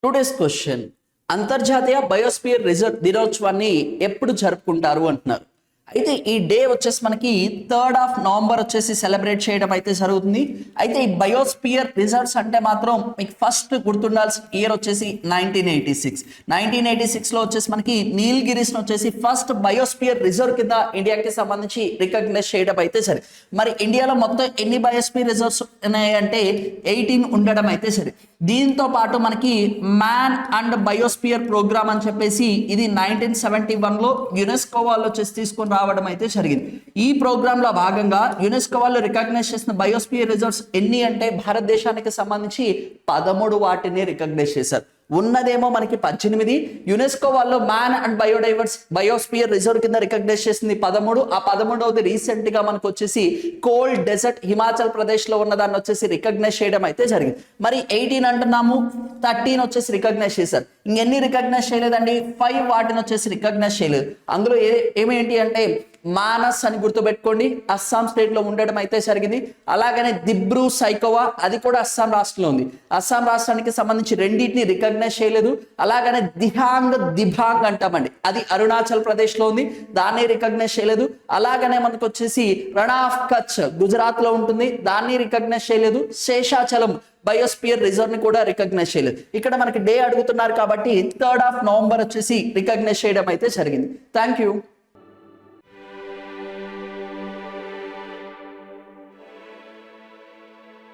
Today's question, అంతర్జాతీయ biosphere reserve దినోత్సవాన్ని ఎప్పుడు జరుపుకుంటారు అంటున్నారు. అయితే ఈ డే వచ్చేసి మనకి 3rd నవంబర్ వచ్చేసి సెలబ్రేట్ చేయడం అయితే జరుగుతుంది. అయితే ఈ బయోస్పియర్ రిజర్వ్స్ అంటే మాత్రం మీకు ఫస్ట్ గుర్తుండాల్సిన ఇయర్ వచ్చేసి 1986లో వచ్చేసి మనకి నీలగిరిస్ వచ్చేసి ఫస్ట్ బయోస్పియర్ రిజర్వ్ కింద ఇండియాకి సంబంధించి రికగ్నైజ్ చేయడం అయితే సరే. మరి ఇండియాలో మొత్తం ఎన్ని బయోస్పియర్ రిజర్వ్స్ ఉన్నాయంటే 18 ఉండడం అయితే సరే. దీంతో పాటు మనకి మ్యాన్ అండ్ బయోస్పియర్ ప్రోగ్రామ్ అని చెప్పేసి ఇది 1971లో యునెస్కో వాళ్ళు వచ్చేసి తీసుకొని రావడం అయితే జరిగింది. ఈ ప్రోగ్రామ్ లో భాగంగా యునెస్కో వాళ్ళు రికగ్నైజ్ చేసిన బయోస్పియర్ రిజర్వ్స్ ఎన్ని అంటే భారతదేశానికి సంబంధించి 13 వాటిని రికగ్నైజ్ చేశారు. ఉన్నదేమో మనకి 18. యునెస్కో వాళ్ళు మ్యాన్ అండ్ బయోస్పియర్ రిజర్వ్ కింద రికగ్నైజ్ చేసింది 13. ఆ 13వది రీసెంట్ గా మనకు వచ్చేసి కోల్డ్ డెజర్ట్ హిమాచల్ ప్రదేశ్ లో ఉన్నదాన్ని వచ్చేసి రికగ్నైజ్ చేయడం అయితే జరిగింది. మరి 18 అంటున్నాము, 13 వచ్చేసి రికగ్నైజ్ చేశారు. ఇంకెన్ని రికగ్నైజ్ చేయలేదండి, 5 వాటిని వచ్చేసి రికగ్నైజ్ చేయలేదు. అందులో ఏమేంటి అంటే మానస్ అని గుర్తుపెట్టుకోండి, అస్సాం స్టేట్ లో ఉండడం అయితే జరిగింది. అలాగనే దిబ్రూ సైకోవా, అది కూడా అస్సాం రాష్ట్రంలో ఉంది. అస్సాం రాష్ట్రానికి సంబంధించి రెండింటిని రికగ్నైజ్ చేయలేదు. అలాగనే దిబాంగ్ అంటామండి, అది అరుణాచల్ ప్రదేశ్ లో ఉంది, దాన్ని రికగ్నైజ్ చేయలేదు. అలాగనే మనకు వచ్చేసి రన్ ఆఫ్ కచ్ గుజరాత్ లో ఉంటుంది, దాన్ని రికగ్నైజ్ చేయలేదు. శేషాచలం బయోస్పియర్ రిజర్వ్ ని కూడా రికగ్నైజ్ చేయలేదు. ఇక్కడ మనకి డే అడుగుతున్నారు కాబట్టి 3rd నవంబర్ వచ్చేసి రికగ్నైజ్ చేయడం అయితే జరిగింది. Thank you.